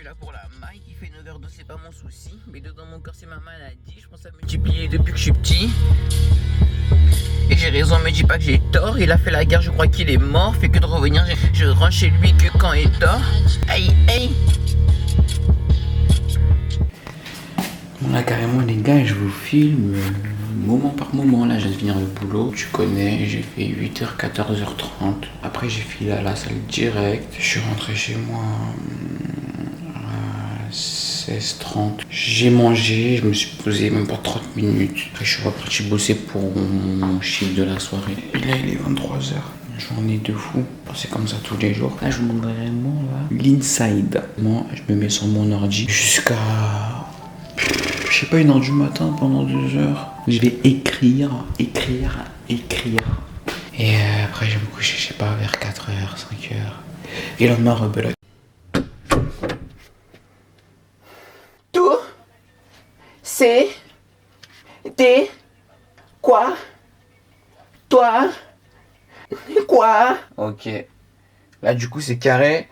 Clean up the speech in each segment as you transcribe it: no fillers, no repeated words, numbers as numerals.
suis là pour la maille. Il fait une overdose, c'est pas mon souci. Mais dans mon corps, c'est ma maladie. Je pense à multiplier depuis que je suis petit. Et j'ai raison, me dis pas que j'ai tort. Il a fait la guerre, je crois qu'il est mort. Fait que de revenir, je rentre chez lui que quand il dort. Aïe, aïe. Bon, là, carrément, les gars, je vous filme moment par moment. Là, je viens de finir le boulot. Tu connais, j'ai fait 8h, 14h30. Après, j'ai filé à la salle direct. Je suis rentré chez moi à 16h30. J'ai mangé, je me suis posé même pas 30 minutes. Après, je suis reparti bosser pour mon chiffre de la soirée. Et là, il est 23h. Journée de fou. C'est comme ça tous les jours. Là, je vous montre vraiment l'inside. Moi, je me mets sur mon ordi jusqu'à... je sais pas, 1h du matin pendant 2 heures. Je vais écrire. Et après, je vais me coucher, je sais pas, vers 4h, 5h. Et le lendemain, rebelote. Tout, c'est des quoi? Toi? Quoi? Ok. Là, du coup, c'est carré.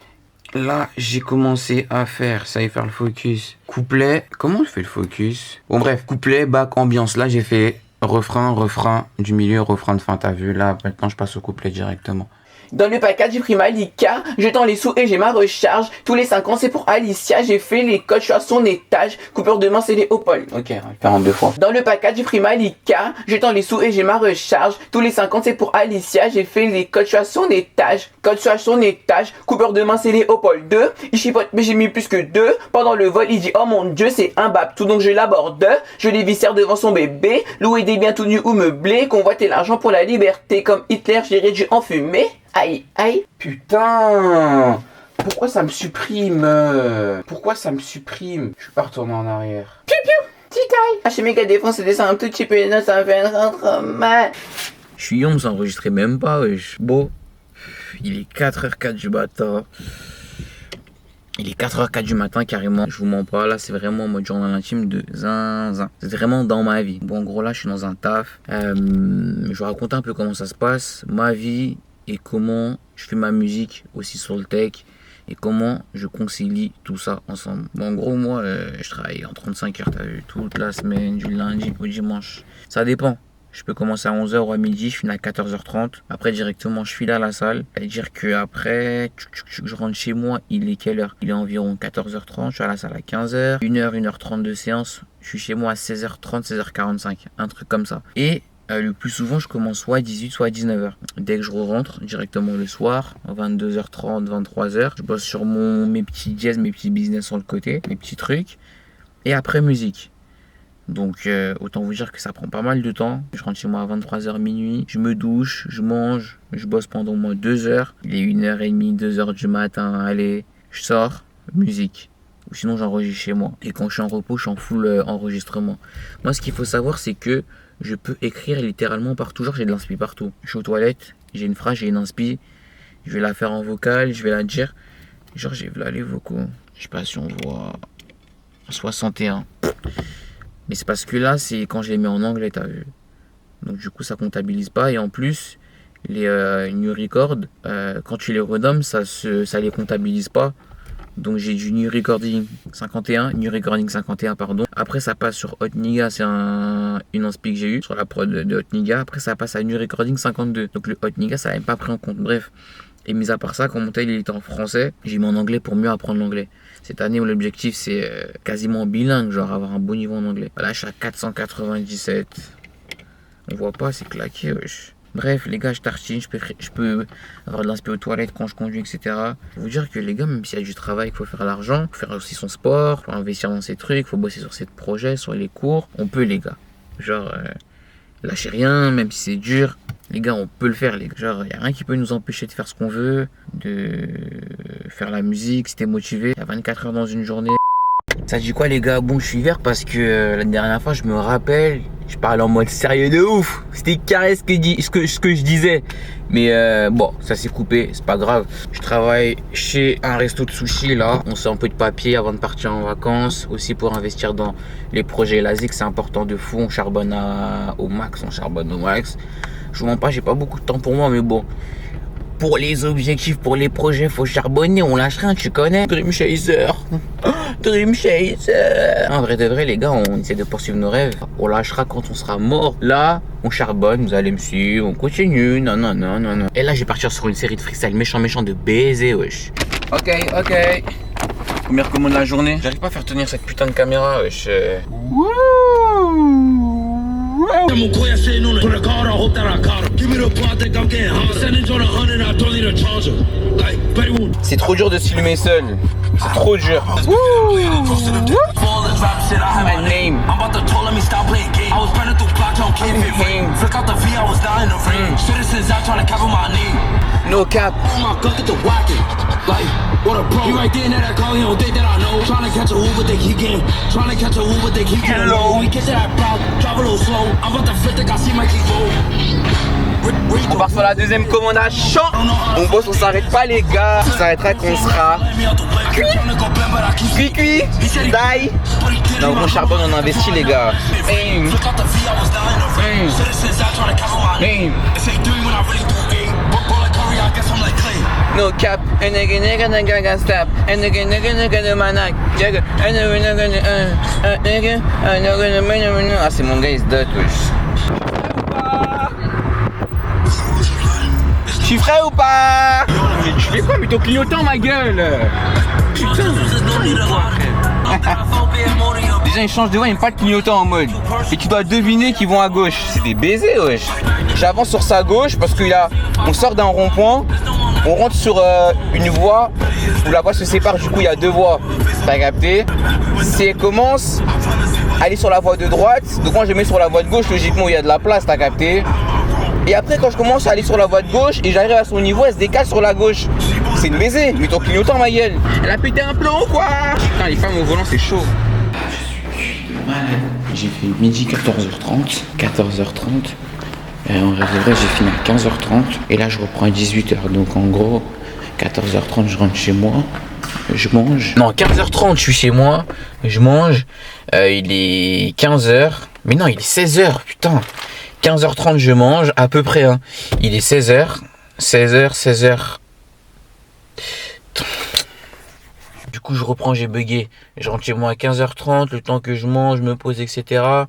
Là, j'ai commencé à faire, ça y est, faire le focus. Couplet, comment je fais le focus? Bon bref, couplet, bac, ambiance. Là, j'ai fait refrain du milieu, refrain de fin, t'as vu? Là, maintenant, je passe au couplet directement. Dans le package, j'ai pris ma Lika, jetant les sous et j'ai ma recharge. Tous les 5 ans, c'est pour Alicia, j'ai fait les codes, je suis à son étage. Coupure de main, c'est les Opal. Ok, on va le faire en 2 fois. Dans le package, j'ai pris ma Lika, jetant les sous et j'ai ma recharge. Tous les 5 ans, c'est pour Alicia, j'ai fait les codes, je suis à son étage. Code, je suis à son étage. Coupure de main, c'est les Opal 2. Il chipote, mais j'ai mis plus que 2. Pendant le vol, il dit, oh mon dieu, c'est un bap tout, donc je l'aborde. Je les viscère devant son bébé. Louer des biens tout nus ou meublés. Convoiter l'argent pour la liberté. Comme Hitler, j'ai réduit en fumée. Aïe, aïe. Putain, pourquoi ça me supprime? Pourquoi ça me supprime? Je suis pas retourné en arrière. Piu piu, petit taille. Ah, chez Méga Défense, c'est des un tout petit peu, ça me fait un mal. Je suis young, ça enregistrait même pas, wesh. Bon, il est 4h04 du matin. Il est 4h04 du matin carrément, je vous mens pas, là c'est vraiment en mode journal intime de zinzin. C'est vraiment dans ma vie. Bon, en gros là je suis dans un taf. Je vais raconter un peu comment ça se passe, ma vie et comment je fais ma musique aussi sur le tech et comment je concilie tout ça ensemble. Bon, en gros moi je travaille en 35 heures, t'as vu, toute la semaine, du lundi au dimanche. Ça dépend. Je peux commencer à 11h ou à midi, je finis à 14h30. Après, directement, je file à la salle. C'est-à-dire qu'après, je rentre chez moi. Il est quelle heure? Il est environ 14h30. Je suis à la salle à 15h. 1h, 1h30 de séance. Je suis chez moi à 16h30, 16h45. Un truc comme ça. Et le plus souvent, je commence soit à 18h, soit à 19h. Dès que je rentre, directement le soir, à 22h30, 23h, je bosse sur mes petits dièses, mes petits business sur le côté, mes petits trucs. Et après, musique. Donc autant vous dire que ça prend pas mal de temps. Je rentre chez moi à 23h minuit, je me douche, je mange, je bosse pendant au moins 2 heures. Il est 1h30, 2h du matin, allez, je sors, musique. Ou sinon j'enregistre chez moi. Et quand je suis en repos, je suis en full enregistrement. Moi ce qu'il faut savoir c'est que je peux écrire littéralement partout. Genre j'ai de l'inspi partout. Je suis aux toilettes, j'ai une phrase, j'ai une inspi. Je vais la faire en vocal, je vais la dire. Genre j'ai là les vocaux. Je sais pas si on voit 61. Mais c'est parce que là, c'est quand je les mets en anglais, t'as vu. Donc du coup, ça comptabilise pas. Et en plus, les new record, quand tu les renommes, ça les comptabilise pas. Donc j'ai du new recording 51, pardon. Après, ça passe sur Hot Niga, c'est une inspi que j'ai eu sur la prod de Hot Niga. Après, ça passe à new recording 52. Donc le Hot Niga, ça n'a même pas pris en compte. Bref. Et mis à part ça, quand mon taille il était en français, j'ai mis en anglais pour mieux apprendre l'anglais. Cette année, l'objectif c'est quasiment bilingue, genre avoir un bon niveau en anglais. Là, je suis à 497. On voit pas, c'est claqué, wesh. Bref, les gars, je tartine, je peux avoir de l'inspiration aux toilettes quand je conduis, etc. Faut vous dire que les gars, même s'il y a du travail, il faut faire l'argent, faut faire aussi son sport, faut investir dans ses trucs, faut bosser sur ses projets, sur les cours. On peut, les gars. Genre, lâchez rien, même si c'est dur. Les gars, on peut le faire, les gars. Genre, il n'y a rien qui peut nous empêcher de faire ce qu'on veut, de faire la musique, si t'es motivé. Il y a 24 heures dans une journée. Ça dit quoi, les gars? Bon, je suis vert parce que la dernière fois, je me rappelle, je parlais en mode sérieux de ouf. C'était carré ce que je disais. Mais bon, ça s'est coupé, c'est pas grave. Je travaille chez un resto de sushi, là. On sait un peu de papier avant de partir en vacances. Aussi pour investir dans les projets LASIK, c'est important de fou. On charbonne au max, Je vous mens pas, j'ai pas beaucoup de temps pour moi, mais bon. pour les objectifs, pour les projets, faut charbonner, on lâche rien, tu connais. Dream Chaser. Dream Chaser. En vrai de vrai, les gars, on essaie de poursuivre nos rêves. On lâchera quand on sera mort. Là, on charbonne, vous allez me suivre, on continue. Non, non, non, non, non. Et là, je vais partir sur une série de freestyle méchant de baiser, wesh. Ok. Première commande de la journée. J'arrive pas à faire tenir cette putain de caméra, wesh. C'est trop dur de se filmer seul. C'est trop dur. My name. No cap. On part sur la deuxième commande à chaud. On bosse, on s'arrête pas les gars. On s'arrêtera qu'on sera cuit, die. Non, on charbonne, on investit les gars. No cap, and nigga stop, and nigga manak, ah c'est mon gars, il se dote, wesh. Je suis frais ou pas? Tu fais quoi, mais ton clignotant ma gueule? Putain. Déjà ils changent de voie, ils n'aiment pas le clignotant en mode. Et tu dois deviner qu'ils vont à gauche. C'est des baisers, wesh. J'avance sur sa gauche parce que là, on sort d'un rond-point, on rentre sur une voie où la voie se sépare, du coup il y a deux voies. T'as capté? Si elle commence à aller sur la voie de droite, donc moi je mets sur la voie de gauche, logiquement où il y a de la place, t'as capté? Et après quand je commence à aller sur la voie de gauche et j'arrive à son niveau, elle se décale sur la gauche. C'est une baiser, mais ton clignotant ma gueule. Elle a pété un plomb quoi. Putain les femmes au volant c'est chaud. Je suis malade. J'ai fait midi 14h30. En vrai de vrai j'ai fini à 15h30. Et là je reprends à 18h. Donc en gros 14h30 je rentre chez moi. Je mange. Non 15h30 je suis chez moi. Je mange. Il est 15h. Mais non il est 16h putain. 15h30 je mange à peu près hein. Il est 16h. Du coup je reprends, j'ai bugué. Je rentre chez moi à 15h30, le temps que je mange, me pose, etc.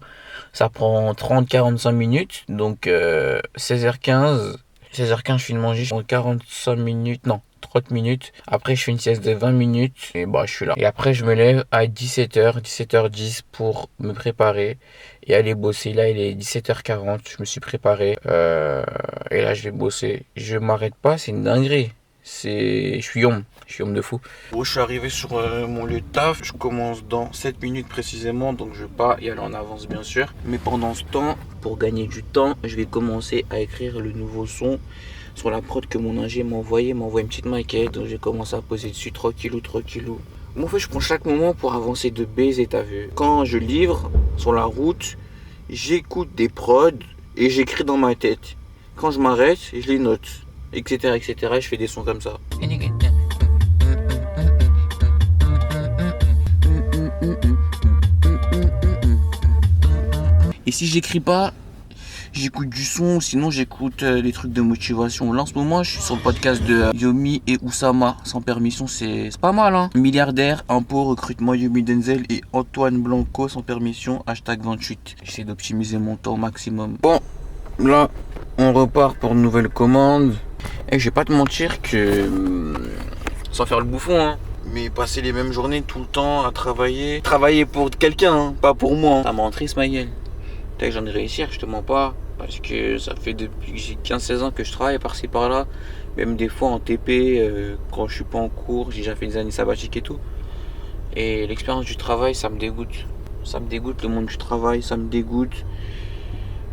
Ça prend 30-45 minutes. Donc 16h15 je finis de manger. 45 minutes, non 30 minutes. Après je fais une sieste de 20 minutes. Et bah je suis là. Et après je me lève à 17h10 pour me préparer et aller bosser. Là il est 17h40, je me suis préparé. Et là je vais bosser. Je m'arrête pas, c'est une dinguerie. Je suis homme de fou. Bon, je suis arrivé sur mon lieu de taf. Je commence dans 7 minutes précisément, donc je vais pas y aller en avance bien sûr. Mais pendant ce temps, pour gagner du temps, je vais commencer à écrire le nouveau son sur la prod que mon ingé m'a envoyé une petite maquette. Donc j'ai commencé à poser dessus tranquillou. Moi en fait je prends chaque moment pour avancer de baiser, t'as vu. Quand je livre sur la route, j'écoute des prods et j'écris dans ma tête. Quand je m'arrête, je les note, etc. Et je fais des sons comme ça. Et si j'écris pas, j'écoute du son, sinon j'écoute des trucs de motivation. Là en ce moment je suis sur le podcast de Yomi et Oussama, sans permission, c'est pas mal hein. Milliardaire, impôt, recrutement, Yomi Denzel et Antoine Blanco, sans permission, #28. J'essaie d'optimiser mon temps au maximum. Bon, là on repart pour une nouvelle commande. Et je vais pas te mentir que, sans faire le bouffon hein, mais passer les mêmes journées tout le temps à travailler pour quelqu'un, hein, pas pour moi hein. Ça m'a rentré ma gueule. J'en ai réussi, je te mens pas, parce que ça fait depuis que j'ai 15-16 ans que je travaille par-ci par-là, même des fois en TP, quand je suis pas en cours, j'ai déjà fait des années sabbatiques et tout. Et l'expérience du travail, ça me dégoûte. Ça me dégoûte le monde du travail, ça me dégoûte.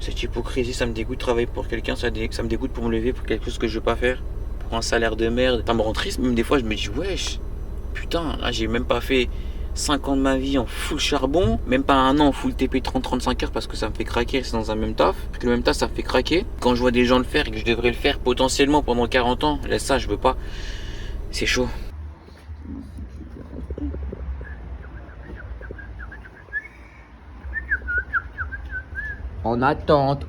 Cette hypocrisie, ça me dégoûte de travailler pour quelqu'un, ça me dégoûte pour me lever pour quelque chose que je veux pas faire, pour un salaire de merde. Ça me rend triste, même des fois je me dis wesh, putain, là j'ai même pas fait 5 ans de ma vie en full charbon, même pas un an en full TP 30-35 heures parce que ça me fait craquer, c'est dans un même taf. Parce que le même taf ça me fait craquer. Quand je vois des gens le faire et que je devrais le faire potentiellement pendant 40 ans, laisse ça, je veux pas. C'est chaud. En attente.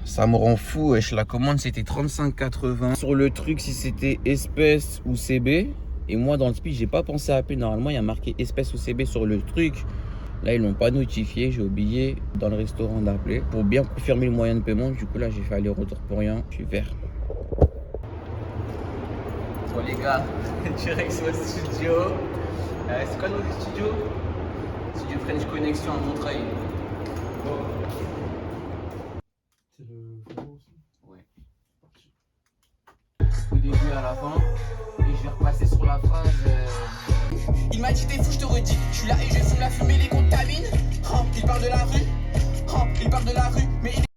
Ça me rend fou, wesh. La commande c'était 35,80. Sur le truc, si c'était espèce ou CB. Et moi dans le speed, j'ai pas pensé à appeler. Normalement, il y a marqué espèce ou CB sur le truc. Là, ils l'ont pas notifié. J'ai oublié dans le restaurant d'appeler pour bien confirmer le moyen de paiement. Du coup, là, j'ai fait aller-retour pour rien. Je suis vert. Bon, les gars, direction au studio. C'est quoi notre studio? Studio French Connection à Montreuil. Bon. C'est le bureau aussi? Ouais. Au début à la fin. Et je vais repasser sur la phrase. Il m'a dit t'es fou, je te redis. Je suis là et je fume la fumée, les